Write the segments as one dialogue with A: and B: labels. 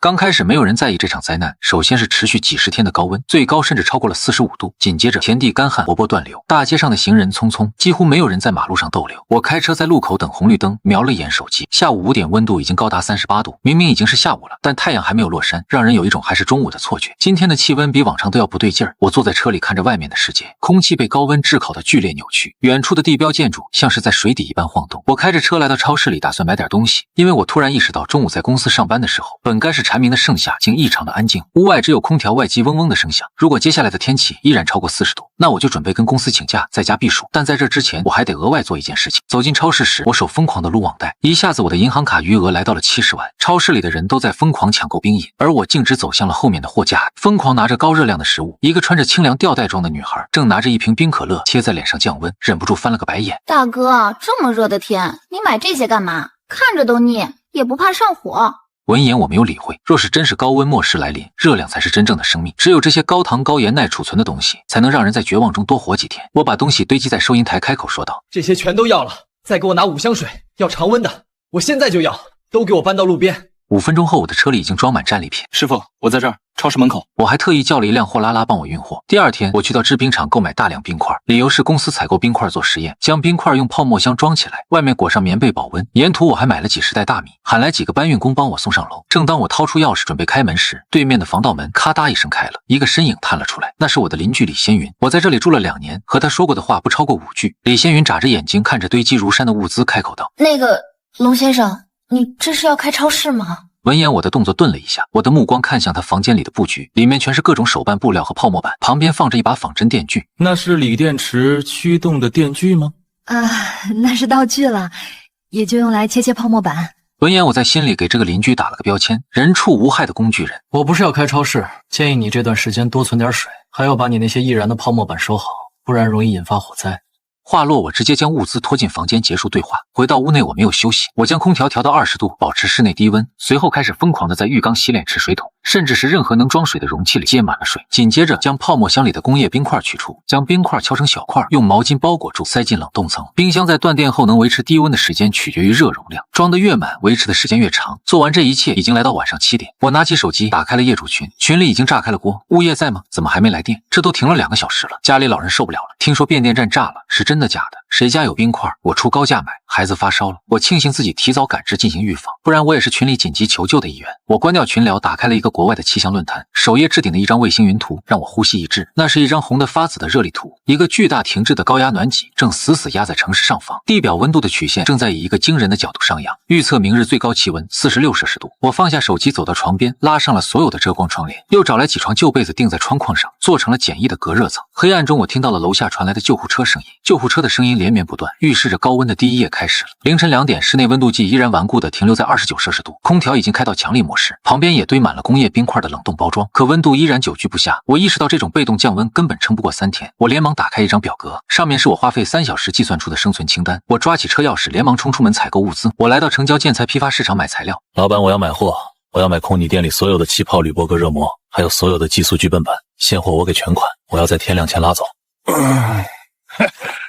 A: 刚开始没有人在意这场灾难，首先是持续几十天的高温，最高甚至超过了45度，紧接着田地干旱，柏柏断流，大街上的行人匆匆，几乎没有人在马路上逗留。我开车在路口等红绿灯，瞄了一眼手机，下午5点温度已经高达38度，明明已经是下午了，但太阳还没有落山，让人有一种还是中午的错觉。今天的气温比往常都要不对劲儿。我坐在车里看着外面的世界，空气被高温炙烤的剧烈扭曲，远处的地标建筑像是在水底一般晃动。我开着车来到超市里，打算买点东西，因为我突然意识到中午在公司上班的时候，本该是蝉鸣的盛夏，竟异常的安静，屋外只有空调外机嗡嗡的声响。如果接下来的天气依然超过40度，那我就准备跟公司请假，在家避暑。但在这之前，我还得额外做一件事情。走进超市时，我手疯狂的撸网贷，一下子我的银行卡余额来到了70万。超市里的人都在疯狂抢购冰饮，而我径直走向了后面的货架，疯狂拿着高热量的食物。一个穿着清凉吊带装的女孩正拿着一瓶冰可乐贴在脸上降温，忍不住翻了个白眼。
B: 大哥，这么热的天，你买这些干嘛？看着都腻，也不怕上火。
A: 闻言我没有理会，若是真是高温末世来临，热量才是真正的生命，只有这些高糖高盐耐储存的东西，才能让人在绝望中多活几天。我把东西堆积在收银台，开口说道：
C: 这些全都要了，再给我拿5箱水，要常温的，我现在就要，都给我搬到路边。
A: 5分钟后，我的车里已经装满战利品。
D: 师傅，我在这儿，超市门口。
A: 我还特意叫了一辆货拉拉帮我运货。第二天，我去到制冰厂购买大量冰块，理由是公司采购冰块做实验，将冰块用泡沫箱装起来，外面裹上棉被保温。沿途我还买了几十袋大米，喊来几个搬运工帮我送上楼。正当我掏出钥匙准备开门时，对面的防盗门咔嗒一声开了，一个身影探了出来，那是我的邻居李仙云。我在这里住了2年，和他说过的话不超过5句。李仙云眨着眼睛看着堆积如山的物资，开口道：
B: 那个龙先生，你这是要开超市吗？
A: 闻言，我的动作顿了一下，我的目光看向他房间里的布局，里面全是各种手办布料和泡沫板，旁边放着一把仿真电锯。
D: 那是锂电池驱动的电锯吗？
E: 那是道具了，也就用来切泡沫板。
A: 闻言，我在心里给这个邻居打了个标签：人畜无害的工具人。
F: 我不是要开超市，建议你这段时间多存点水，还要把你那些易燃的泡沫板收好，不然容易引发火灾。
A: 话落，我直接将物资拖进房间，结束对话。回到屋内，我没有休息，我将空调调到20度，保持室内低温。随后开始疯狂的在浴缸、洗脸池、水桶，甚至是任何能装水的容器里接满了水。紧接着将泡沫箱里的工业冰块取出，将冰块敲成小块，用毛巾包裹住，塞进冷冻层。冰箱在断电后能维持低温的时间取决于热容量，装得越满，维持的时间越长。做完这一切，已经来到晚上7点。我拿起手机，打开了业主群，群里已经炸开了锅。物业在吗？怎么还没来电？这都停了2个小时了，家里老人受不了了。听说变电站炸了，是真的假的？谁家有冰块，我出高价买。孩子发烧了，我庆幸自己提早感知进行预防，不然我也是群里紧急求救的一员。我关掉群聊，打开了一个国外的气象论坛，首页置顶的一张卫星云图让我呼吸一滞。那是一张红得发紫的热力图，一个巨大停滞的高压暖脊正死死压在城市上方，地表温度的曲线正在以一个惊人的角度上扬，预测明日最高气温46摄氏度。我放下手机，走到床边，拉上了所有的遮光窗帘，又找来几床旧被子钉在窗框上，做成了简易的隔热层。黑暗中，我听到了楼下传来的救护车声音，救护车的声音连绵不断，预示着高温的第一夜开始了。凌晨2点，室内温度计依然顽固地停留在29摄氏度，空调已经开到强力模式，旁边也堆满了工业冰块的冷冻包装，可温度依然久居不下。我意识到这种被动降温根本撑不过3天，我连忙打开一张表格，上面是我花费3小时计算出的生存清单。我抓起车钥匙，连忙冲出门采购物资。我来到城郊建材批发市场买材料。
D: 老板，我要买货，我要买空你店里所有的气泡铝箔格热膜，还有所有的寄宿剧本板，现货我给全款，我要在天亮前拉走。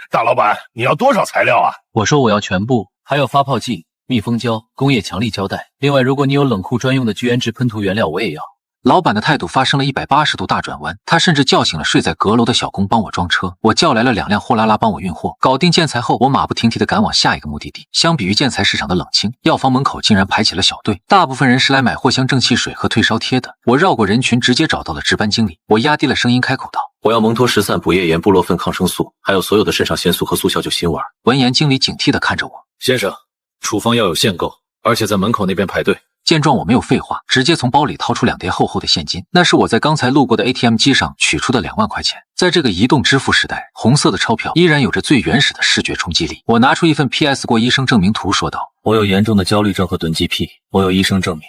G: 大老板，你要多少材料啊？
F: 我说我要全部，还有发泡剂、密封胶、工业强力胶带，另外如果你有冷库专用的聚氨酯喷涂原料我也要。
A: 老板的态度发生了180度大转弯，他甚至叫醒了睡在阁楼的小工帮我装车。我叫来了2辆货拉拉帮我运货，搞定建材后，我马不停蹄地赶往下一个目的地。相比于建材市场的冷清，药房门口竟然排起了小队，大部分人是来买藿香正气水和退烧贴的。我绕过人群，直接找到了值班经理，我压低了声音开口道：
H: 我要蒙脱石散补液盐布洛芬抗生素，还有所有的肾上腺素和速效救心丸。
A: 闻言，经理警惕地看着我：
I: 先生，处方要有限购，而且在门口那边排队。
A: 见状我没有废话，直接从包里掏出2叠厚厚的现金，那是我在刚才路过的 ATM 机上取出的2万块钱。在这个移动支付时代，红色的钞票依然有着最原始的视觉冲击力。我拿出一份 PS 过医生证明图，说道：
D: 我有严重的焦虑症和囤积癖，我有医生证明，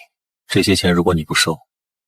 D: 这些钱如果你不收，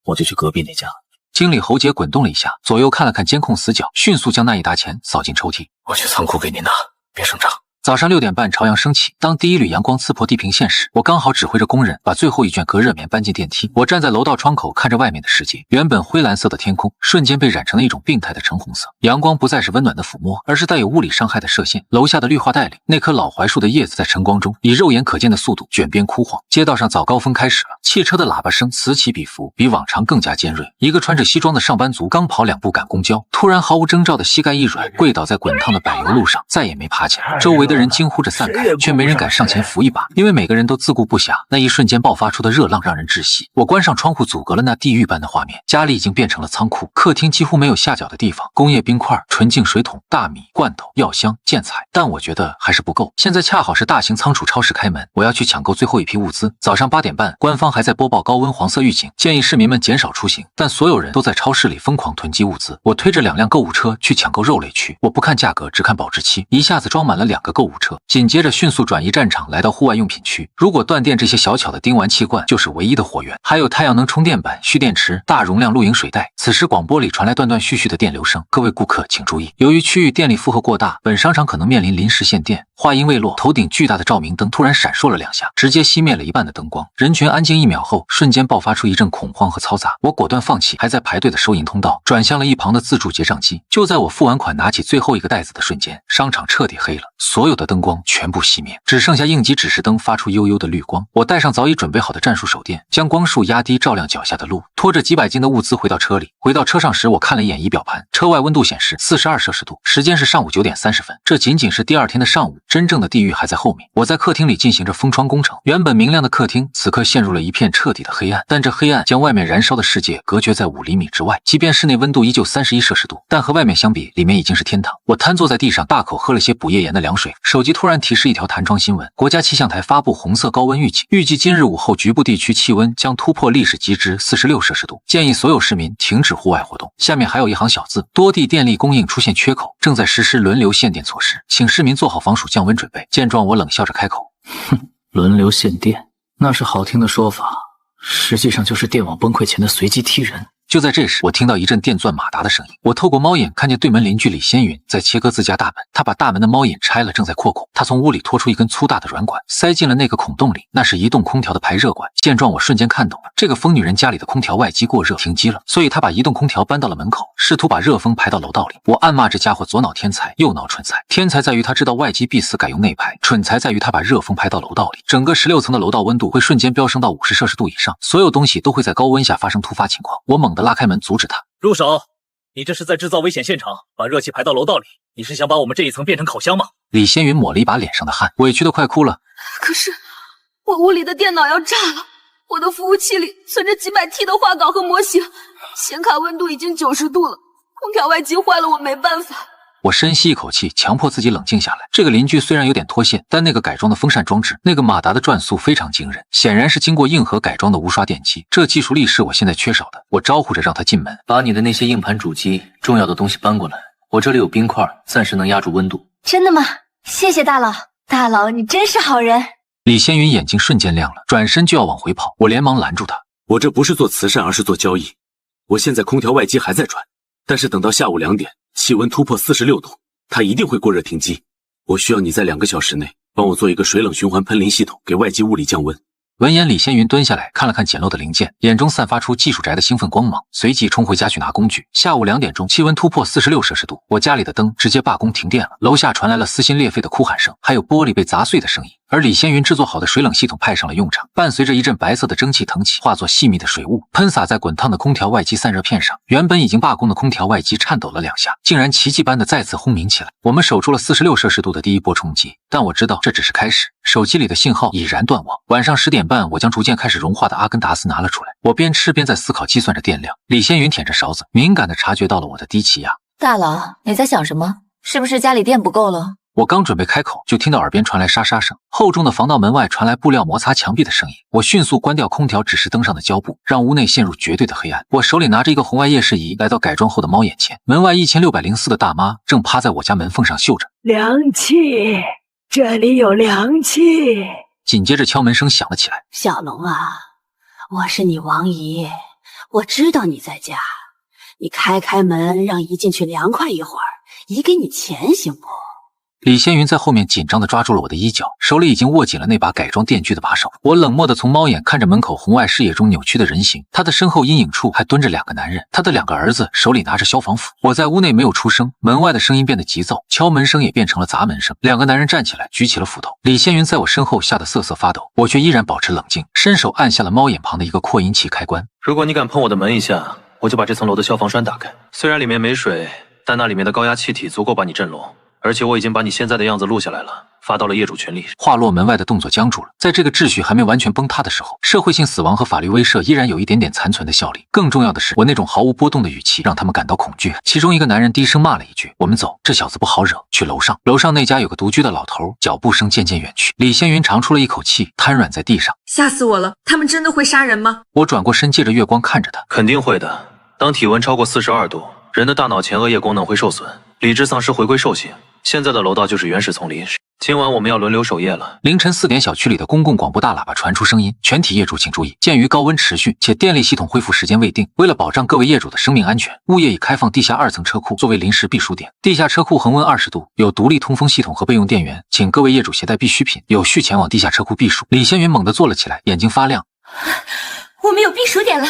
D: 我就去隔壁那家。
A: 经理喉结滚动了一下，左右看了看监控死角，迅速将那一沓钱扫进抽屉。
I: 我去仓库给你拿，别声张。
A: 早上6点半，朝阳升起。当第一缕阳光刺破地平线时，我刚好指挥着工人把最后一卷隔热棉搬进电梯。我站在楼道窗口，看着外面的世界。原本灰蓝色的天空，瞬间被染成了一种病态的橙红色。阳光不再是温暖的抚摸，而是带有物理伤害的射线。楼下的绿化带里，那棵老槐树的叶子在晨光中以肉眼可见的速度卷边枯黄。街道上早高峰开始了，汽车的喇叭声此起彼伏，比往常更加尖锐。一个穿着西装的上班族刚跑2步赶公交，突然毫无征兆的膝盖一软，跪倒在滚烫的柏油路上，再也没爬起来。周围的人惊呼着散开，却没人敢上前扶一把，因为每个人都自顾不暇。那一瞬间爆发出的热浪让人窒息。我关上窗户，阻隔了那地狱般的画面。家里已经变成了仓库，客厅几乎没有下脚的地方，工业冰块、纯净水桶、大米、罐头、药箱、建材，但我觉得还是不够。现在恰好是大型仓储超市开门，我要去抢购最后一批物资。早上8点半，官方还在播报高温黄色预警，建议市民们减少出行，但所有人都在超市里疯狂囤积物资。我推着2辆购物车去抢购肉类区，我不看价格，只看保质期，一下子装满了2个购物车。紧接着迅速转移战场，来到户外用品区。如果断电，这些小巧的丁烷气罐就是唯一的火源，还有太阳能充电板、蓄电池、大容量露营水袋。此时广播里传来断断续续的电流声，各位顾客请注意，由于区域电力负荷过大，本商场可能面临临时限电。话音未落，头顶巨大的照明灯突然闪烁了2下，直接熄灭了一半的灯光。人群安静1秒后，瞬间爆发出一阵恐慌和嘈杂。我果断放弃还在排队的收银通道，转向了一旁的自助结账机。就在我付完款拿起最后一个袋子的瞬间，商场彻底黑了，所有的灯光全部熄灭，只剩下应急指示灯发出幽幽的绿光。我带上早已准备好的战术手电，将光束压低，照亮脚下的路，拖着几百斤的物资回到车里。回到车上时，我看了一眼仪表盘，车外温度显示42摄氏度，时间是上午9点30分。这仅仅是第2天的上午，真正的地狱还在后面。我在客厅里进行着封窗工程，原本明亮的客厅此刻陷入了一片彻底的黑暗，但这黑暗将外面燃烧的世界隔绝在5厘米之外。即便室内温度依旧31摄氏度，但和外面相比，里面已经是天堂。我瘫坐在地上，大口喝了些补液盐的凉水。手机突然提示一条弹窗新闻：国家气象台发布红色高温预警，预计今日午后局部地区气温将突破历史极值46摄氏度，建议所有市民停止户外活动。下面还有一行小字：多地电力供应出现缺口，正在实施轮流限电措施，请市民做好防暑降温准备。见状，我冷笑着开口：
F: 哼，轮流限电，那是好听的说法，实际上就是电网崩溃前的随机踢人。
A: 就在这时，我听到一阵电钻马达的声音。我透过猫眼看见对门邻居李仙云在切割自家大门，他把大门的猫眼拆了，正在扩孔。他从屋里拖出一根粗大的软管，塞进了那个孔洞里，那是移动空调的排热管。见状，我瞬间看懂了，这个疯女人家里的空调外机过热停机了，所以她把移动空调搬到了门口，试图把热风排到楼道里。我暗骂这家伙左脑天才，右脑蠢材。天才在于他知道外机必死，改用内排；蠢材在于他把热风排到楼道里，整个16层的楼道温度会瞬间飙升到50摄氏度以上，所有东西都会在高温下发生突发情况。我猛地拉开门阻止他。
I: 住手！你这是在制造危险现场，把热气排到楼道里，你是想把我们这一层变成烤箱吗？
A: 李仙云抹了一把脸上的汗，委屈的快哭了。
J: 可是我屋里的电脑要炸了，我的服务器里存着几百 T 的画稿和模型，显卡温度已经90度了，空调外机坏了，我没办法。
A: 我深吸一口气，强迫自己冷静下来。这个邻居虽然有点脱线，但那个改装的风扇装置，那个马达的转速非常惊人，显然是经过硬核改装的无刷电机。这技术力是我现在缺少的。我招呼着让他进门，
F: 把你的那些硬盘、主机、重要的东西搬过来，我这里有冰块，暂时能压住温度。
E: 真的吗？谢谢大佬，大佬你真是好人。
A: 李仙云眼睛瞬间亮了，转身就要往回跑，我连忙拦住他。
H: 我这不是做慈善，而是做交易。我现在空调外机还在转，但是等到下午2点，气温突破46度，它一定会过热停机。我需要你在2个小时内帮我做一个水冷循环喷淋系统，给外机物理降温。
A: 闻言，李仙云蹲下来看了看简陋的零件，眼中散发出技术宅的兴奋光芒，随即冲回家去拿工具。下午2点钟，气温突破46摄氏度，我家里的灯直接罢工停电了，楼下传来了撕心裂肺的哭喊声，还有玻璃被砸碎的声音。而李仙云制作好的水冷系统派上了用场，伴随着一阵白色的蒸汽腾起，化作细密的水雾，喷洒在滚烫的空调外机散热片上。原本已经罢工的空调外机颤抖了2下，竟然奇迹般的再次轰鸣起来。我们守住了46摄氏度的第一波冲击，但我知道这只是开始。手机里的信号已然断网。晚上10点半，我将逐渐开始融化的阿根达斯拿了出来，我边吃边在思考计算着电量。李仙云舔着勺子，敏感地察觉到了我的低气压。
E: 大佬，你在想什么？是不是家里电不够了？
A: 我刚准备开口，就听到耳边传来沙沙声，厚重的防盗门外传来布料摩擦墙壁的声音。我迅速关掉空调指示灯上的胶布，让屋内陷入绝对的黑暗。我手里拿着一个红外夜视仪，来到改装后的猫眼前。门外1604的大妈正趴在我家门缝上嗅着
K: 凉气，这里有凉气。
A: 紧接着敲门声响了起来。
J: 小龙啊，我是你王姨，我知道你在家，你开门，让姨进去凉快一会儿，姨给你钱行不？
A: 李仙云在后面紧张地抓住了我的衣角，手里已经握紧了那把改装电锯的把手。我冷漠地从猫眼看着门口红外视野中扭曲的人形，他的身后阴影处还蹲着2个男人，他的2个儿子手里拿着消防斧。我在屋内没有出声，门外的声音变得急躁，敲门声也变成了砸门声。2个男人站起来，举起了斧头。李仙云在我身后吓得瑟瑟发抖，我却依然保持冷静，伸手按下了猫眼旁的一个扩音器开关。
D: 如果你敢碰我的门一下，我就把这层楼的消防栓打开。虽然里面没水，但那里面的高压气体足够把你震聋。而且我已经把你现在的样子录下来了，发到了业主群里。
A: 话落，门外的动作僵住了。在这个秩序还没完全崩塌的时候，社会性死亡和法律威慑依然有一点点残存的效力。更重要的是，我那种毫无波动的语气让他们感到恐惧。其中一个男人低声骂了一句：“我们走，这小子不好惹。”去楼上，楼上那家有个独居的老头，脚步声渐渐远去。李仙云长出了一口气，瘫软在地上。
L: 吓死我了！他们真的会杀人吗？
A: 我转过身，借着月光看着他。
D: 肯定会的。当体温超过42度，人的大脑前额叶功能会受损，理智丧失，回归兽性。现在的楼道就是原始丛林，今晚我们要轮流守夜了。
A: 凌晨4点，小区里的公共广播大喇叭传出声音：全体业主请注意，鉴于高温持续且电力系统恢复时间未定，为了保障各位业主的生命安全，物业已开放地下2层车库作为临时避暑点。地下车库恒温20度，有独立通风系统和备用电源，请各位业主携带必需品，有序前往地下车库避暑。李仙云猛地坐了起来，眼睛发亮：
J: 我们有避暑点了，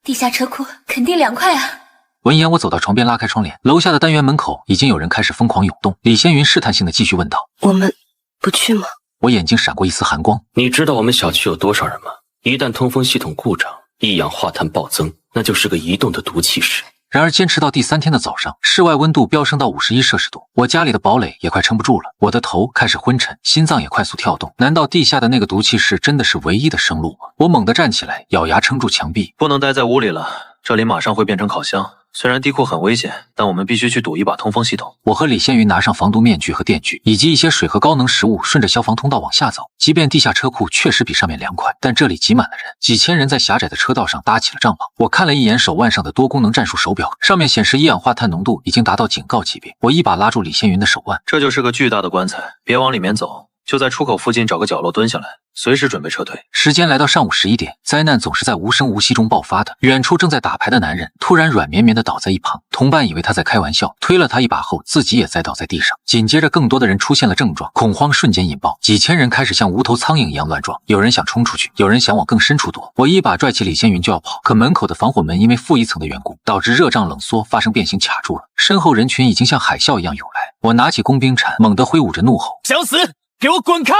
J: 地下车库肯定凉快啊！
A: 闻言，我走到床边，拉开窗帘，楼下的单元门口已经有人开始疯狂涌动。李仙云试探性的继续问道：“
L: 我们不去吗？”
A: 我眼睛闪过一丝寒光。
H: 你知道我们小区有多少人吗？一旦通风系统故障，一氧化碳暴增，那就是个移动的毒气室。
A: 然而坚持到第3天的早上，室外温度飙升到51摄氏度，我家里的堡垒也快撑不住了。我的头开始昏沉，心脏也快速跳动。难道地下的那个毒气室真的是唯一的生路吗？我猛地站起来，咬牙撑住墙壁。
D: 不能待在屋里了，这里马上会变成烤箱。虽然地库很危险，但我们必须去赌一把通风系统。
A: 我和李仙云拿上防毒面具和电锯，以及一些水和高能食物，顺着消防通道往下走。即便地下车库确实比上面凉快，但这里挤满了人，几千人在狭窄的车道上搭起了帐篷。我看了一眼手腕上的多功能战术手表，上面显示一氧化碳浓度已经达到警告级别。我一把拉住李仙云的手腕，
D: 这就是个巨大的棺材，别往里面走，就在出口附近找个角落蹲下来，随时准备撤退。
A: 时间来到上午11点，灾难总是在无声无息中爆发的。远处正在打牌的男人突然软绵绵地倒在一旁，同伴以为他在开玩笑，推了他一把后，自己也栽倒在地上。紧接着，更多的人出现了症状，恐慌瞬间引爆，几千人开始像无头苍蝇一样乱撞，有人想冲出去，有人想往更深处躲。我一把拽起李仙云就要跑，可门口的防火门因为负1层的缘故，导致热胀冷缩发生变形卡住了。身后人群已经像海啸一样涌来，我拿起工兵铲，猛地挥舞着怒吼：
I: 想死，给我滚开！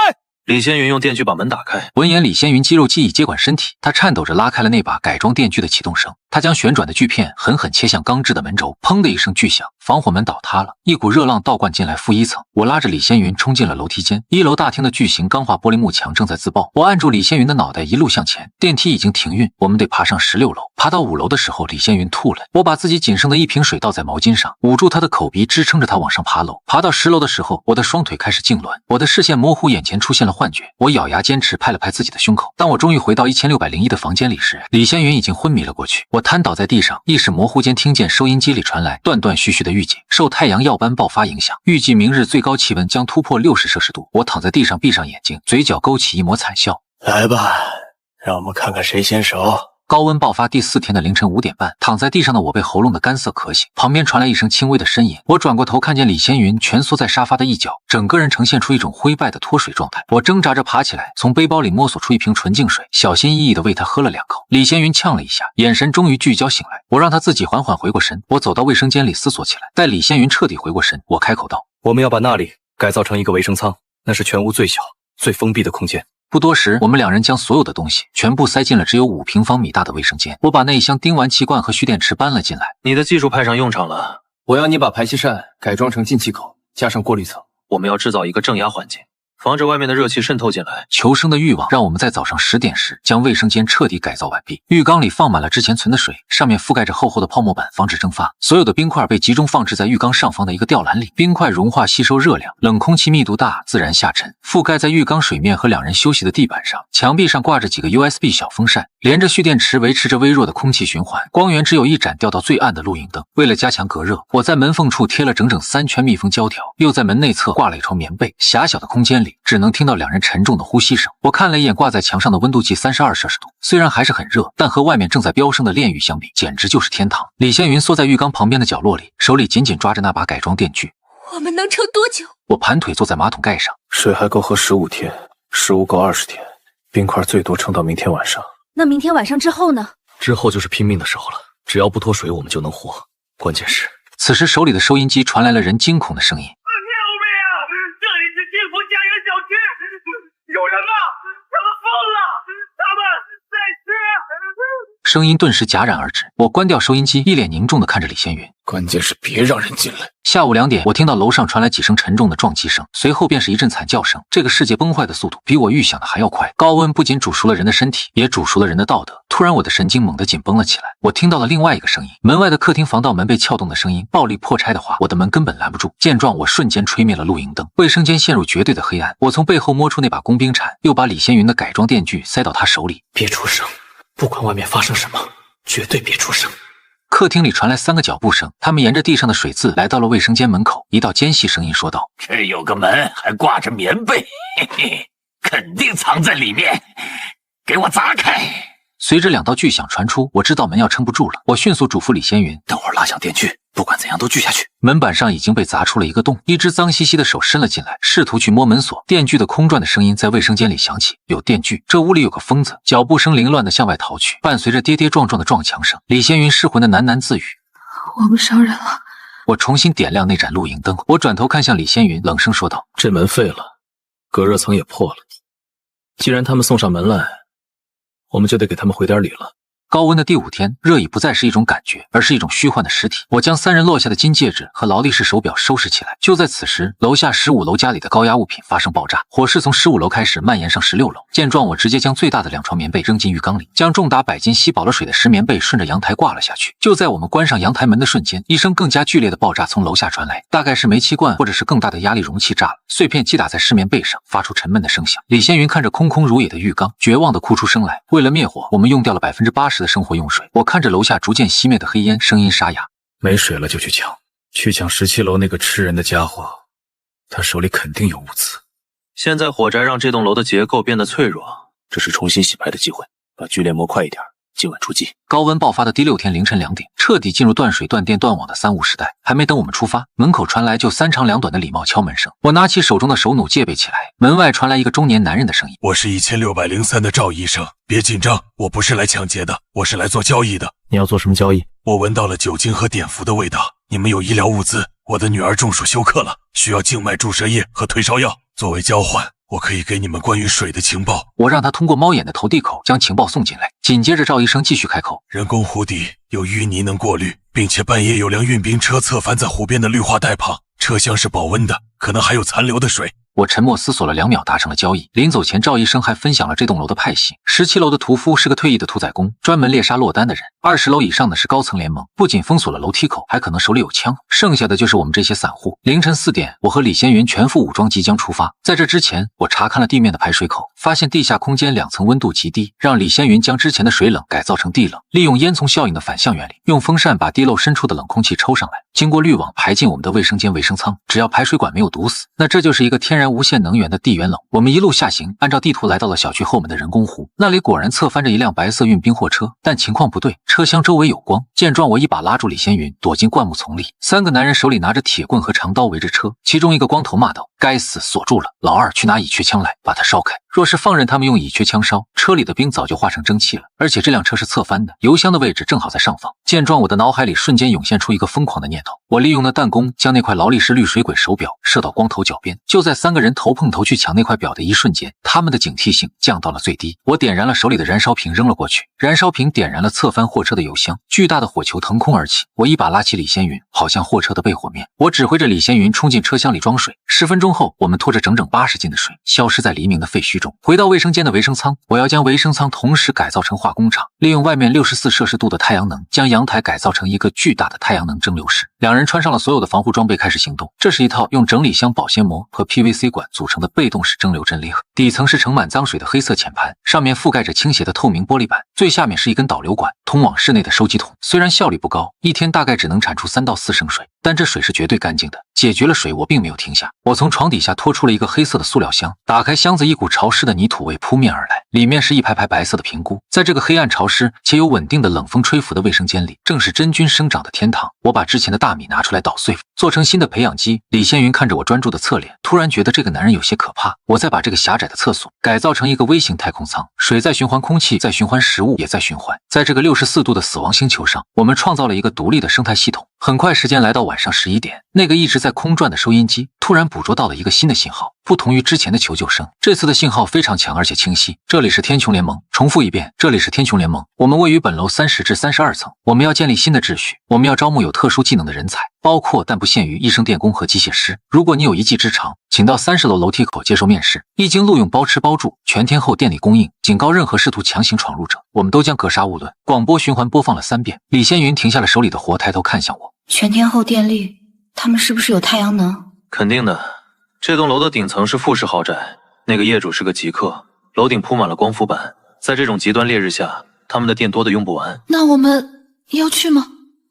D: 李仙云用电锯把门打开。
A: 闻言，李仙云肌肉记忆接管身体，他颤抖着拉开了那把改装电锯的启动绳，他将旋转的锯片狠狠切向钢制的门轴，砰的一声巨响，防火门倒塌了，一股热浪倒灌进来负1层。我拉着李仙云冲进了楼梯间，1楼大厅的巨型钢化玻璃幕墙正在自爆，我按住李仙云的脑袋一路向前，电梯已经停运，我们得爬上16楼。爬到5楼的时候，李仙云吐了，我把自己仅剩的1瓶水倒在毛巾上，捂住他的口鼻，支撑着他往上爬楼。爬到10楼的时候，我的双腿开始痉挛，我的视线模糊，眼前出现了幻觉。我咬牙坚持，拍了拍自己的胸口。当我终于回到1601的房间里时，李仙云已经昏迷了过去。我瘫倒在地上，意识模糊间听见收音机里传来断断续续的预警，受太阳耀斑爆发影响，预计明日最高气温将突破60摄氏度。我躺在地上，闭上眼睛，嘴角勾起一抹惨笑。
G: 来吧，让我们看看谁先熟。
A: 高温爆发第4天的凌晨5点半，躺在地上的我被喉咙的干涩渴醒，旁边传来一声轻微的呻吟。我转过头，看见李仙云蜷缩在沙发的一角，整个人呈现出一种灰败的脱水状态。我挣扎着爬起来，从背包里摸索出一瓶纯净水，小心翼翼地喂他喝了2口。李仙云呛了一下，眼神终于聚焦醒来。我让他自己缓缓回过神。我走到卫生间里思索起来。待李仙云彻底回过神，我开口道：
C: 我们要把那里改造成一个维生舱，那是全屋最小、最封闭的空间。
A: 不多时，我们2人将所有的东西全部塞进了只有5平方米大的卫生间。我把那一箱丁烷气罐和蓄电池搬了进来。
D: 你的技术派上用场了。
C: 我要你把排气扇改装成进气口，加上过滤层。
D: 我们要制造一个正压环境，防止外面的热气渗透进来。
A: 求生的欲望让我们在早上10点时将卫生间彻底改造完毕。浴缸里放满了之前存的水，上面覆盖着厚厚的泡沫板，防止蒸发。所有的冰块被集中放置在浴缸上方的一个吊篮里，冰块融化吸收热量，冷空气密度大，自然下沉，覆盖在浴缸水面和2人休息的地板上。墙壁上挂着几个 USB 小风扇，连着蓄电池维持着微弱的空气循环，光源只有一盏掉到最暗的露营灯。为了加强隔热，我在门缝处贴了整整3圈密封胶条，又在门内侧挂了一床棉被。狭小的空间里只能听到2人沉重的呼吸声。我看了一眼挂在墙上的温度计，32摄氏度，虽然还是很热，但和外面正在飙升的炼狱相比，简直就是天堂。李仙云缩在浴缸旁边的角落里，手里紧紧抓着那把改装电锯。
J: 我们能撑多久？
A: 我盘腿坐在马桶盖上，
G: 水还够喝15天，食物够20天，冰块最多撑到明天晚上。
E: 那明天晚上之后呢？
C: 之后就是拼命的时候了，只要不脱水，我们就能活。关键是，
A: 此时手里的收音机传来了人惊恐的声音：“
M: 救命啊！这里是幸福家园小区，有人吗？他们疯了，他们在吃！”
A: 声音顿时戛然而止。我关掉收音机，一脸凝重地看着李仙云。
G: 关键是别让人进来。
A: 下午2点，我听到楼上传来几声沉重的撞击声，随后便是一阵惨叫声。这个世界崩坏的速度比我预想的还要快。高温不仅煮熟了人的身体，也煮熟了人的道德。突然，我的神经猛地紧绷了起来。我听到了另外一个声音，门外的客厅防盗门被撬动的声音。暴力破拆的话，我的门根本拦不住。见状，我瞬间吹灭了露营灯，卫生间陷入绝对的黑暗。我从背后摸出那把工兵铲，又把李仙云的改装电锯塞到他手里。
G: 别出声，不管外面发生什么，绝对别出声。
A: 客厅里传来3个脚步声，他们沿着地上的水渍来到了卫生间门口。一道尖细声音说道：“
N: 这有个门，还挂着棉被，嘿嘿，肯定藏在里面，给我砸开！”
A: 随着2道巨响传出，我知道门要撑不住了。我迅速嘱咐李仙云：“
G: 等会儿拉响电锯，不管怎样都锯下去。”
A: 门板上已经被砸出了一个洞，一只脏兮兮的手伸了进来，试图去摸门锁。电锯的空转的声音在卫生间里响起，有电锯，这屋里有个疯子。脚步声凌乱的向外逃去，伴随着跌跌撞撞的撞墙声。李仙云失魂的喃喃自语：“
J: 我们伤人了。”
A: 我重新点亮那盏露营灯，我转头看向李仙云，冷声说道：“
C: 这门废了，隔热层也破了。既然他们送上门来，我们就得给他们回点礼了。”
A: 高温的第5天，热已不再是一种感觉，而是一种虚幻的实体。我将3人落下的金戒指和劳力士手表收拾起来。就在此时，楼下15楼家里的高压物品发生爆炸，火势从15楼开始蔓延上16楼。见状，我直接将最大的2床棉被扔进浴缸里，将重达100斤吸饱了水的10棉被顺着阳台挂了下去。就在我们关上阳台门的瞬间，一声更加剧烈的爆炸从楼下传来，大概是煤气罐或者是更大的压力容器炸了，碎片击打在10棉被上，发出沉闷的声响。李仙云看着空空如也的浴缸，绝望地哭出声来。为了灭火，我们用掉了80%的生活用水。我看着楼下逐渐熄灭的黑烟，声音沙哑：“
G: 没水了就去抢17楼那个吃人的家伙，他手里肯定有物资。
D: 现在火灾让这栋楼的结构变得脆弱，
G: 这是重新洗牌的机会，把剧烈磨快一点，今晚出击。”
A: 高温爆发的第6天凌晨2点，彻底进入断水断电断网的3无时代。还没等我们出发，门口传来就3长2短的礼貌敲门声。我拿起手中的手弩戒备起来。门外传来一个中年男人的声音：“
O: 我是1603的赵医生，别紧张，我不是来抢劫的，我是来做交易的。”
G: 你要做什么交易？
O: 我闻到了酒精和碘伏的味道，你们有医疗物资，我的女儿中暑休克了，需要静脉注射液和退烧药，作为交换，我可以给你们关于水的情报。
A: 我让他通过猫眼的投递口将情报送进来。紧接着赵医生继续开口：“
O: 人工湖底有淤泥能过滤，并且半夜有辆运兵车侧翻在湖边的绿化带旁，车厢是保温的，可能还有残留的水。”
A: 我沉默思索了2秒，达成了交易。临走前，赵医生还分享了这栋楼的派系：17楼的屠夫是个退役的屠宰工，专门猎杀落单的人；20楼以上的是高层联盟，不仅封锁了楼梯口，还可能手里有枪。剩下的就是我们这些散户。凌晨4点，我和李仙云全副武装即将出发。在这之前，我查看了地面的排水口，发现地下空间2层温度极低，让李仙云将之前的水冷改造成地冷，利用烟囱效应的反向原理，用风扇把地漏深处的冷空气抽上来，经过滤网排进我们的卫生间卫生舱。只要排水管没有堵死，那这就是一个天然无限能源的地缘冷。我们一路下行，按照地图来到了小区后门的人工湖，那里果然侧翻着一辆白色运兵货车，但情况不对，车厢周围有光。见状，我一把拉住李仙云，躲进灌木丛里。3个男人手里拿着铁棍和长刀围着车，其中一个光头骂道：“该死，锁住了！老二，去拿乙炔枪来，把它烧开。”若是放任他们用乙炔枪烧，车里的冰早就化成蒸汽了。而且这辆车是侧翻的，油箱的位置正好在上方。见状，我的脑海里瞬间涌现出一个疯狂的念头，我利用了弹弓将那块劳力士绿水鬼手表射到光头脚边。就在3个人头碰头去抢那块表的一瞬间，他们的警惕性降到了最低。我点燃了手里的燃烧瓶扔了过去，燃烧瓶点燃了侧翻货车的油箱，巨大的火球腾空而起。我一把拉起李仙云，好像货车的被火面。我指挥着李仙云冲进车厢里装水。10分钟后，我们拖着整整80斤的水消失在黎明的废墟中。回到卫生间的维生舱，我要将维生舱同时改造成化工厂，利用外面64摄氏度的太阳能，将阳台改造成一个巨大的太阳能蒸馏室。2人穿上了所有的防护装备，开始行动。这是一套用整理箱保鲜膜和 PVC 管组成的被动式蒸馏阵列盒，底层是盛满脏水的黑色浅盘，上面覆盖着倾斜的透明玻璃板，最下面是一根导流管，通往室内的收集桶。虽然效率不高，一天大概只能产出3到4升水，但这水是绝对干净的。解决了水，我并没有停下，我从床底下拖出了一个黑色的塑料箱，打开箱子，一股潮湿的泥土味扑面而来，里面是一排排白色的评估。在这个黑暗潮湿且有稳定的冷风吹拂的卫生间里，正是真菌生长的天堂。我把之前的大米拿出来捣碎，做成新的培养基。李仙云看着我专注的侧脸，突然觉得这个男人有些可怕。我再把这个狭窄的厕所改造成一个微型太空舱，水在循环，空气在循环，食物也在循环。在这个64度的死亡星球上，我们创造了一个独立的生态系统。很快时间来到晚上11点，那个一直在空转的收音机突然捕捉到了一个新的信号，不同于之前的求救声，这次的信号非常强而且清晰。这里是天穹联盟，重复一遍，这里是天穹联盟。我们位于本楼30至32层，我们要建立新的秩序，我们要招募有特殊技能的人才，包括但不限于医生、电工和机械师。如果你有一技之长，请到30楼楼梯口接受面试，一经录用包吃包住，全天候电力供应，警告任何试图强行闯入者，我们都将格杀勿论。广播循环播放了3遍，李仙云停下了手里的活，抬头看向我。
B: 全天候电力，他们是不是有太阳能？
D: 肯定的，这栋楼的顶层是复式豪宅，那个业主是个极客，楼顶铺满了光伏板，在这种极端烈日下，他们的电多得用不完。
J: 那我们要去吗？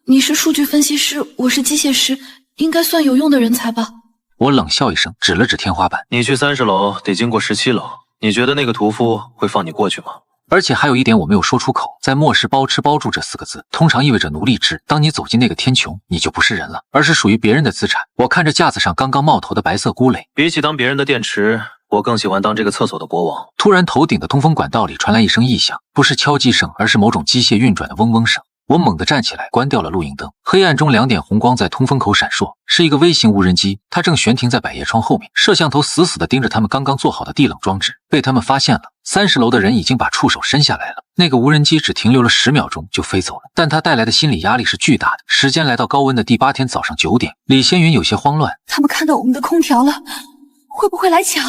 J: 你是数据分析师，我是机械师，应该算有用的人才吧？
A: 我冷笑一声，指了指天花板。
D: 你去30楼得经过17楼，你觉得那个屠夫会放你过去吗？
A: 而且还有一点我没有说出口，在末世包吃包住这4个字通常意味着奴隶制。当你走进那个天穹，你就不是人了，而是属于别人的资产。我看着架子上刚刚冒头的白色菇类，
D: 比起当别人的电池，我更喜欢当这个厕所的国王。
A: 突然头顶的通风管道里传来一声异响，不是敲击声，而是某种机械运转的嗡嗡声。我猛地站起来，关掉了录影灯。黑暗中2点红光在通风口闪烁，是一个微型无人机，它正悬停在百叶窗后面，摄像头死死地盯着他们刚刚做好的地冷装置。被他们发现了，30楼的人已经把触手伸下来了。那个无人机只停留了10秒钟就飞走了，但它带来的心理压力是巨大的。时间来到高温的第8天早上9点，李仙云有些慌乱。
J: 他们看到我们的空调了，会不会来抢？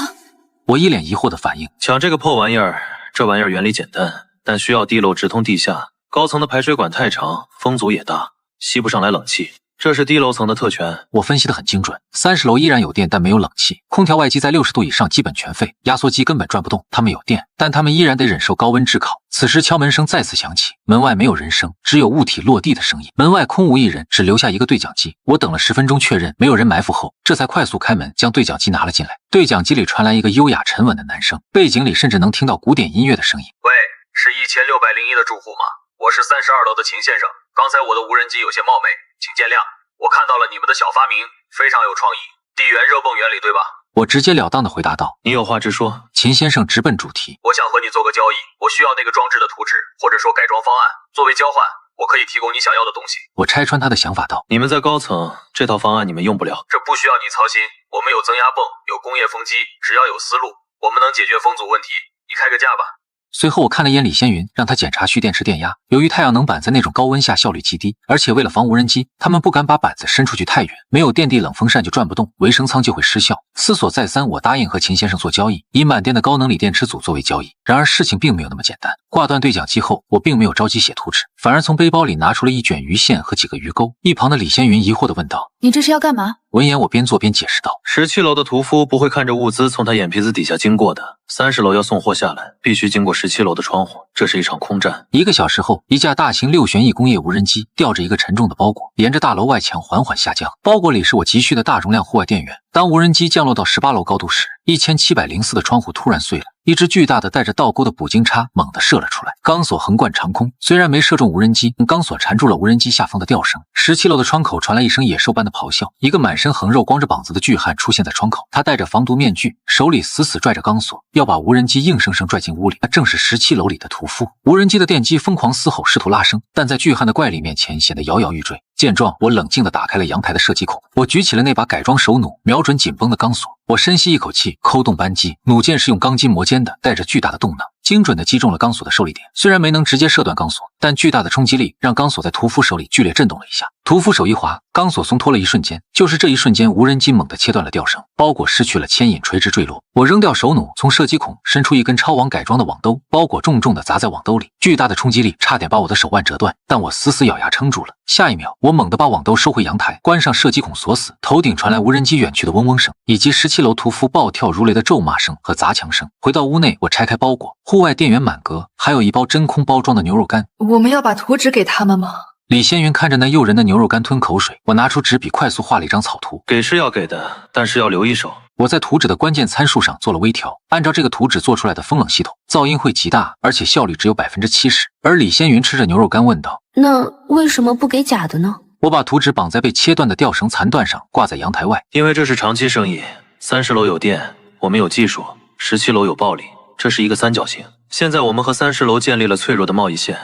A: 我一脸疑惑的反应。
D: 抢这个破玩意儿，这玩意儿原理简单，但需要地漏直通地下。高层的排水管太长，风阻也大，吸不上来冷气，这是低楼层的特权。
A: 我分析得很精准，30楼依然有电，但没有冷气，空调外机在60度以上基本全废，压缩机根本转不动。他们有电，但他们依然得忍受高温炙烤。此时敲门声再次响起，门外没有人声，只有物体落地的声音。门外空无一人，只留下一个对讲机。我等了10分钟确认没有人埋伏后，这才快速开门将对讲机拿了进来。对讲机里传来一个优雅沉稳的男声，背景里甚至能听到古典音乐的声音。
P: 喂，是1601的住户吗？我是32楼的秦先生，刚才我的无人机有些冒昧，请见谅。我看到了你们的小发明，非常有创意，地缘热泵原理对吧？
A: 我直截了当的回答道。
D: 你有话直说。
A: 秦先生直奔主题。
P: 我想和你做个交易，我需要那个装置的图纸，或者说改装方案，作为交换，我可以提供你想要的东西。
A: 我拆穿他的想法道。
D: 你们在高层，这套方案你们用不了。
P: 这不需要你操心，我们有增压泵，有工业风机，只要有思路，我们能解决风阻问题。你开个价吧。
A: 随后我看了一眼李仙云，让他检查蓄电池电压。由于太阳能板在那种高温下效率极低，而且为了防无人机，他们不敢把板子伸出去太远，没有电地冷风扇就转不动，维生舱就会失效。思索再三，我答应和秦先生做交易，以满电的高能锂电池组作为交易。然而事情并没有那么简单。挂断对讲机后，我并没有着急写图纸，反而从背包里拿出了一卷鱼线和几个鱼钩。一旁的李仙云疑惑地问道：“
J: 你这是要干嘛？”
A: 闻言，我边做边解释道
D: ：17楼的屠夫不会看着物资从他眼皮子底下经过的，30楼要送货下来，必须经过17楼的窗户，这是一场空战。
A: 1个小时后，一架大型6旋翼工业无人机吊着一个沉重的包裹，沿着大楼外墙缓缓下降。包裹里是我急需的大容量户外电源。当无人机降落到18楼高度时，1704的窗户突然碎了，一只巨大的带着倒钩的捕鲸叉猛地射了出来，钢索横贯长空，虽然没射中无人机，钢索缠住了无人机下方的吊绳。17楼的窗口传来一声野兽般的咆哮，一个满身横肉、光着膀子的巨汉出现在窗口，他戴着防毒面具，手里死死拽着钢索，要把无人机硬生生拽进屋里。他正是17楼里的屠夫。无人机的电机疯狂嘶吼，试图拉升，但在巨汉的怪力面前显得摇摇欲坠。见状，我冷静地打开了阳台的射击孔，我举起了那把改装手弩，瞄准紧绷的钢索。我深吸一口气，扣动扳机，弩箭是用钢筋磨尖的，带着巨大的动能，精准地击中了钢索的受力点。虽然没能直接射断钢索，但巨大的冲击力让钢索在屠夫手里剧烈震动了一下。屠夫手一滑，钢索松脱了一瞬间，就是这一瞬间，无人机猛地切断了吊绳，包裹失去了牵引，垂直坠落。我扔掉手弩，从射击孔伸出一根超网改装的网兜，包裹重重地砸在网兜里，巨大的冲击力差点把我的手腕折断，但我死死咬牙撑住了。下一秒，我猛地把网兜收回阳台，关上射击孔锁死，头顶传来无人机远去的嗡嗡声，以及17楼屠夫暴跳如雷的咒骂声和砸墙声。回到屋内，我拆开包裹，户外电源满格，还有一包真空包装的牛肉干。
L: 我们要把图纸给他们吗？
A: 李仙云看着那诱人的牛肉干吞口水，我拿出纸笔快速画了一张草图。
D: 给是要给的，但是要留一手。
A: 我在图纸的关键参数上做了微调，按照这个图纸做出来的风冷系统，噪音会极大，而且效率只有 70%。而李仙云吃着牛肉干问道：
L: 那为什么不给假的呢？
A: 我把图纸绑在被切断的吊绳残段上，挂在阳台外。
D: 因为这是长期生意，30楼有电，我们有技术，17楼有暴力，这是一个三角形。现在我们和30楼建立了脆弱的贸易线，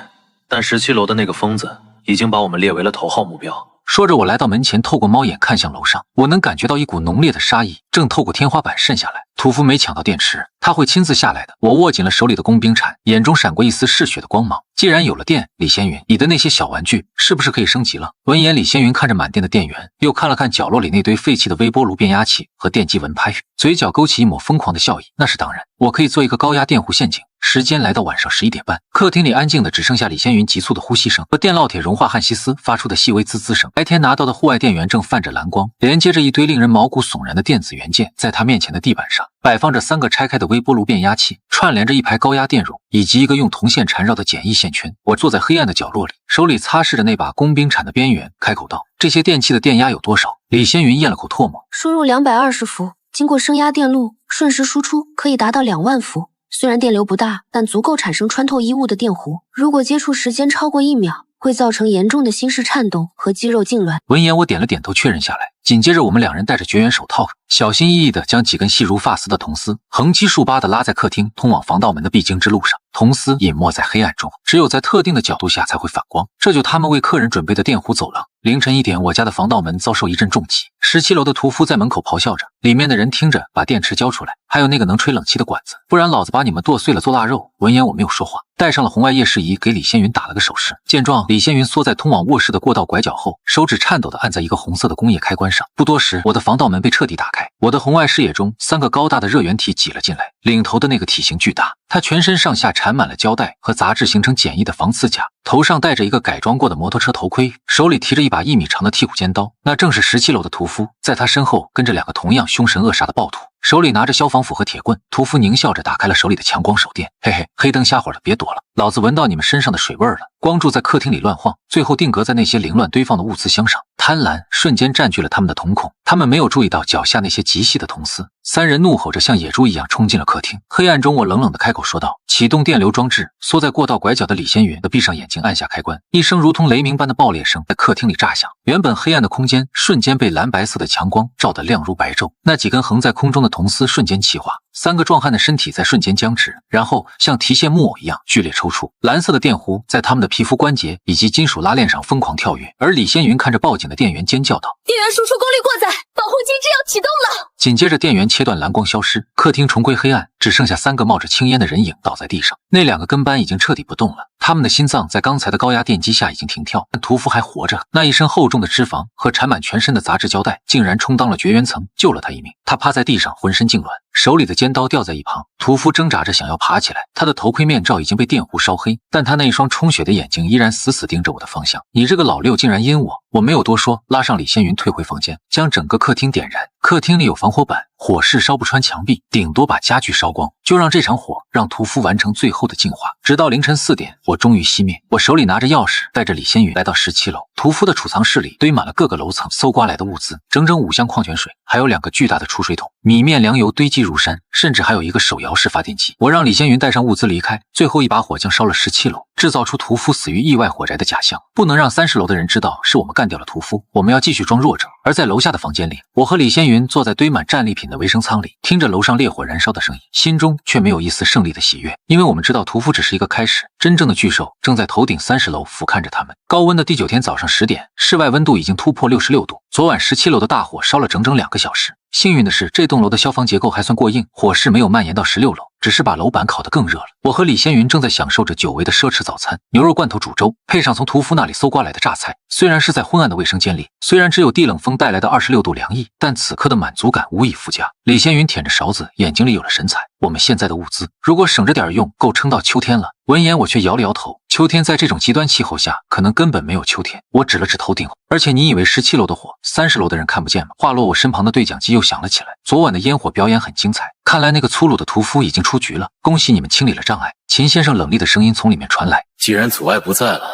D: 但17楼的那个疯子已经把我们列为了头号目标。
A: 说着，我来到门前，透过猫眼看向楼上，我能感觉到一股浓烈的杀意正透过天花板渗下来。屠夫没抢到电池，他会亲自下来的。我握紧了手里的工兵铲，眼中闪过一丝嗜血的光芒。既然有了电，李仙云，你的那些小玩具是不是可以升级了？闻言，李仙云看着满电的电源，又看了看角落里那堆废弃的微波炉变压器和电击纹拍，嘴角勾起一抹疯狂的笑意。那是当然，我可以做一个高压电弧陷阱。时间来到晚上11点半，客厅里安静的只剩下李仙云急促的呼吸声和电烙铁融化焊锡丝发出的细微滋滋声。白天拿到的户外电源正泛着蓝光，连接着一堆令人毛骨悚然的电子元件。在他面前的地板上摆放着3个拆开的微波炉变压器，串联着一排高压电容以及一个用铜线缠绕的简易线圈。我坐在黑暗的角落里，手里擦拭着那把工兵铲的边缘，开口道：这些电器的电压有多少？李仙云咽了口唾沫。
Q: 输入220伏，经过升压电路瞬时输出可以达到2万伏。虽然电流不大，但足够产生穿透衣物的电弧。如果接触时间超过1秒，会造成严重的心室颤动和肌肉痉挛。
A: 闻言，我点了点头确认下来。紧接着，我们2人戴着绝缘手套，小心翼翼地将几根细如发丝的铜丝横七竖八地拉在客厅通往防盗门的必经之路上。铜丝隐没在黑暗中，只有在特定的角度下才会反光，这就他们为客人准备的电弧走廊。凌晨1点，我家的防盗门遭受一阵重击，17楼的屠夫在门口咆哮着，里面的人听着把电池交出来，还有那个能吹冷气的管子，不然老子把你们剁碎了做腊肉。闻言我没有说话，带上了红外夜视仪，给李仙云打了个手势。见状，李仙云缩在通往卧室的过道拐角后，手指颤抖地按在一个红色的工业开关上。不多时，我的防盗门被彻底打开，我的红外视野中3个高大的热源体挤了进来，领头的那个体型巨大，他全身上下缠满了胶带和杂质形成简易的防刺甲，头上戴着一个改装过的摩托车头盔，手里提着一把1米长的剔骨尖刀，那正是17楼的屠夫。在他身后跟着2个同样凶神恶煞的暴徒，手里拿着消防斧和铁棍。屠夫狞笑着打开了手里的强光手电，嘿嘿，黑灯瞎火的，别躲了，老子闻到你们身上的水味了。光柱在客厅里乱晃，最后定格在那些凌乱堆放的物资箱上，贪婪瞬间占据了他们的瞳孔。他们没有注意到脚下那些极细的铜丝。3人怒吼着像野猪一样冲进了客厅。黑暗中，我冷冷地开口说道：启动电流装置。缩在过道拐角的李仙云闭上眼睛按下开关，一声如同雷鸣般的爆裂声在客厅里炸响，原本黑暗的空间瞬间被蓝白色的强光照得亮如白昼。那几根横在空中的铜丝瞬间气化，3个壮汉的身体在瞬间僵直，然后像提线木偶一样剧烈抽搐，蓝色的电弧在他们的皮肤关节以及金属拉链上疯狂跳跃。而李仙云看着报警的电源尖叫道：
J: 电源输出功率过载，保护机制要启动了。
A: 紧接着电源切断，蓝光消失，客厅重归黑暗，只剩下3个冒着青烟的人影倒在地上。那2个跟班已经彻底不动了，他们的心脏在刚才的高压电击下已经停跳，但屠夫还活着。那一身厚重的脂肪和缠满全身的杂质胶带竟然充当了绝缘层，救了他一命。他趴在地上浑身痉挛，手里的尖刀掉在一旁。屠夫挣扎着想要爬起来，他的头盔面罩已经被电弧烧黑，但他那一双充血的眼睛依然死死盯着我的方向。你这个老六竟然阴我！我没有多说，拉上李仙云退回房间，将整个客厅点燃。客厅里有防火板，火势烧不穿墙壁，顶多把家具烧光。就让这场火让屠夫完成最后的净化。直到凌晨4点，火终于熄灭。我手里拿着钥匙，带着李仙云来到17楼。屠夫的储藏室里堆满了各个楼层搜刮来的物资，整整5箱矿泉水，还有2个巨大的储水桶，米面粮油堆积如山，甚至还有一个手摇式发电机。我让李仙云带上物资离开，最后一把火将烧了17楼，制造出屠夫死于意外火灾的假象。不能让30楼的人知道是我们干掉了屠夫，我们要继续装弱者。而在楼下的房间里，我和李仙云坐在堆满战利品的维生舱里，听着楼上烈火燃烧的声音，心中却没有一丝胜利的喜悦，因为我们知道屠夫只是一个开始，真正的巨兽正在头顶30楼俯瞰着他们。高温的第9天早上10点，室外温度已经突破66度。昨晚17楼的大火烧了整整2个小时。幸运的是，这栋楼的消防结构还算过硬，火势没有蔓延到16楼。只是把楼板烤得更热了。我和李仙云正在享受着久违的奢侈早餐，牛肉罐头煮粥，配上从屠夫那里搜刮来的榨菜。虽然是在昏暗的卫生间里，虽然只有地冷风带来的26度凉意，但此刻的满足感无以复加。李仙云舔着勺子，眼睛里有了神采。我们现在的物资，如果省着点用，够撑到秋天了。闻言，我却摇了摇头。秋天在这种极端气候下，可能根本没有秋天。我指了指头顶，而且你以为17楼的火，30楼的人看不见吗？话落，我身旁的对讲机又响了起来。昨晚的烟火表演很精彩，看来那个粗鲁的屠夫已经出局了。恭喜你们清理了障碍。秦先生冷厉的声音从里面传来。
C: 既然阻碍不在了，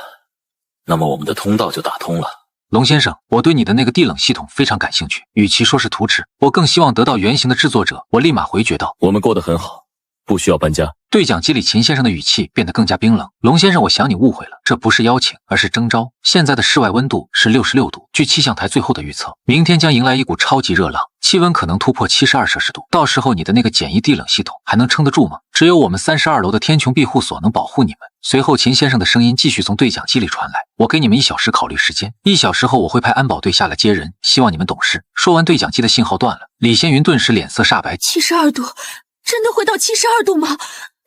C: 那么我们的通道就打通了。
A: 龙先生，我对你的那个地冷系统非常感兴趣，与其说是图纸，我更希望得到原型的制作者。我立马回绝道：
C: 我们过得很好，不需要搬家。
A: 对讲机里秦先生的语气变得更加冰冷。龙先生，我想你误会了，这不是邀请，而是征召。现在的室外温度是66度，据气象台最后的预测，明天将迎来一股超级热浪，气温可能突破72摄氏度。到时候你的那个简易地冷系统还能撑得住吗？只有我们32楼的天穹庇护所能保护你们。随后秦先生的声音继续从对讲机里传来，我给你们1小时考虑时间，1小时后我会派安保队下来接人，希望你们懂事。说完，对讲机的信号断了。李仙云顿时脸色煞白。
J: 72度，真的会到72度吗？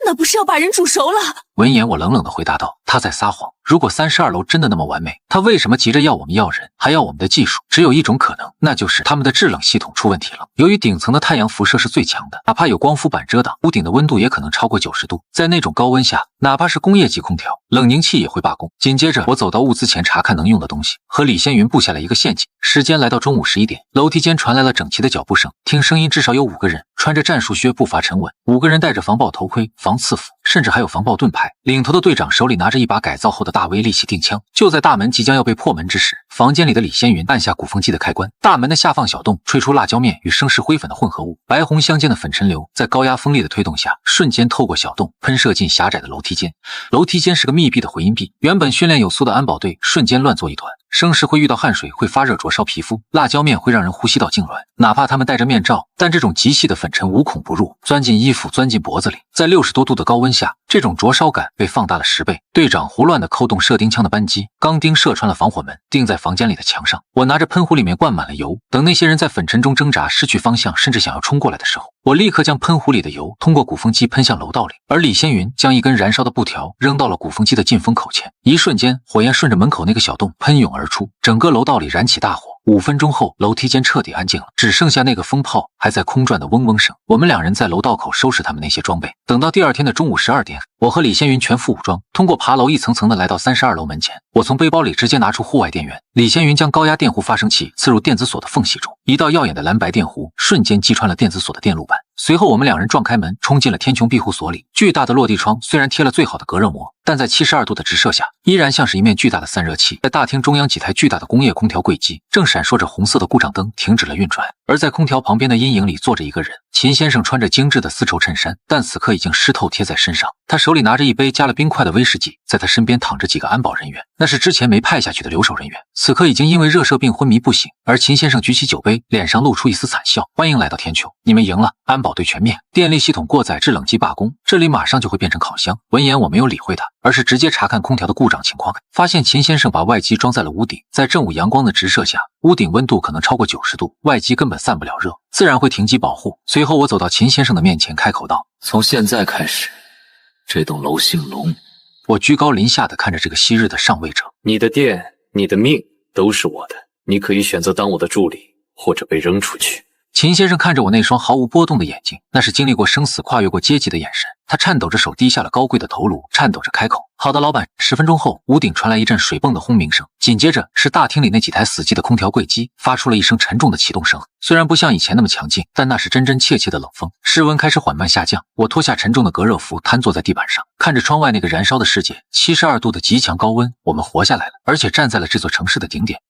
J: 那不是要把人煮熟了？
A: 闻言，我冷冷地回答道：他在撒谎。如果32楼真的那么完美，他为什么急着要我们要人，还要我们的技术？只有一种可能，那就是他们的制冷系统出问题了。由于顶层的太阳辐射是最强的，哪怕有光伏板遮挡，屋顶的温度也可能超过90度。在那种高温下，哪怕是工业级空调，冷凝器也会罢工。紧接着，我走到物资前查看能用的东西，和李仙云布下了一个陷阱。时间来到中午11点，楼梯间传来了整齐的脚步声，听声音至少有5个人，穿着战术靴，步伐沉稳。5个人戴着防爆头盔、防刺斧，甚至还有防爆盾牌。领头的队长手里拿着一把改造后的大威利气定枪。就在大门即将要被破门之时，房间里的李仙云按下鼓风机的开关，大门的下放小洞吹出辣椒面与生石灰粉的混合物，白红相间的粉尘流在高压风力的推动下，瞬间透过小洞喷射进狭窄的楼梯间。楼梯间是个密闭的回音壁，原本训练有素的安保队瞬间乱作一团。生石灰遇到汗水会发热灼烧皮肤，辣椒面会让人呼吸道痉挛。哪怕他们戴着面罩，但这种极细的粉尘无孔不入，钻进衣服，钻进脖子里。在60多度的高温下，这种灼烧感被放大了10倍。队长胡乱地扣动射钉枪的扳机，钢钉射穿了防火门，钉在房间里的墙上。我拿着喷壶，里面灌满了油，等那些人在粉尘中挣扎、失去方向，甚至想要冲过来的时候，我立刻将喷壶里的油通过鼓风机喷向楼道里。而李仙云将一根燃烧的布条扔到了鼓风机的进风口前，一瞬间，火焰顺着门口那个小洞喷涌而出，整个楼道里燃起大火。5分钟后，楼梯间彻底安静了，只剩下那个风炮还在空转的嗡嗡声。我们2人在楼道口收拾他们那些装备。等到第二天的中午12点，我和李仙云全副武装，通过爬楼一层层的来到32楼门前。我从背包里直接拿出户外电源，李仙云将高压电弧发生器刺入电子锁的缝隙中，一道耀眼的蓝白电弧瞬间击穿了电子锁的电路板。随后我们2人撞开门，冲进了天穹庇护所里。巨大的落地窗虽然贴了最好的隔热膜，但在72度的直射下，依然像是一面巨大的散热器。在大厅中央，几台巨大的工业空调柜机正闪烁着红色的故障灯，停止了运转。而在空调旁边的阴影里坐着一个人，秦先生穿着精致的丝绸衬衫，但此刻已经湿透贴在身上。他手里拿着一杯加了冰块的威士忌，在他身边躺着几个安保人员，那是之前没派下去的留守人员，此刻已经因为热射病昏迷不醒。而秦先生举起酒杯，脸上露出一丝惨笑：欢迎来到天穹，你们赢了，安保队全灭，电力系统过载，制冷机罢工，这里马上就会变成烤箱。闻言，我没有理会他，而是直接查看空调的故障情况，发现秦先生把外机装在了屋顶，在正午阳光的直射下，屋顶温度可能超过90度，外机根本散不了热，自然会停机保护。随后我走到秦先生的面前，开口道：
C: 从现在开始，这栋楼姓龙。
A: 我居高临下的看着这个昔日的上位者。
C: 你的店，你的命都是我的，你可以选择当我的助理，或者被扔出去。
A: 秦先生看着我那双毫无波动的眼睛，那是经历过生死、跨越过阶级的眼神。他颤抖着手低下了高贵的头颅，颤抖着开口：好的，老板。10分钟后，屋顶传来一阵水泵的轰鸣声，紧接着是大厅里那几台死寂的空调柜机发出了一声沉重的启动声。虽然不像以前那么强劲，但那是真真切切的冷风。室温开始缓慢下降，我脱下沉重的隔热服，瘫坐在地板上，看着窗外那个燃烧的世界。72度的极强高温，我们活下来了，而且站在了这座城市的顶点。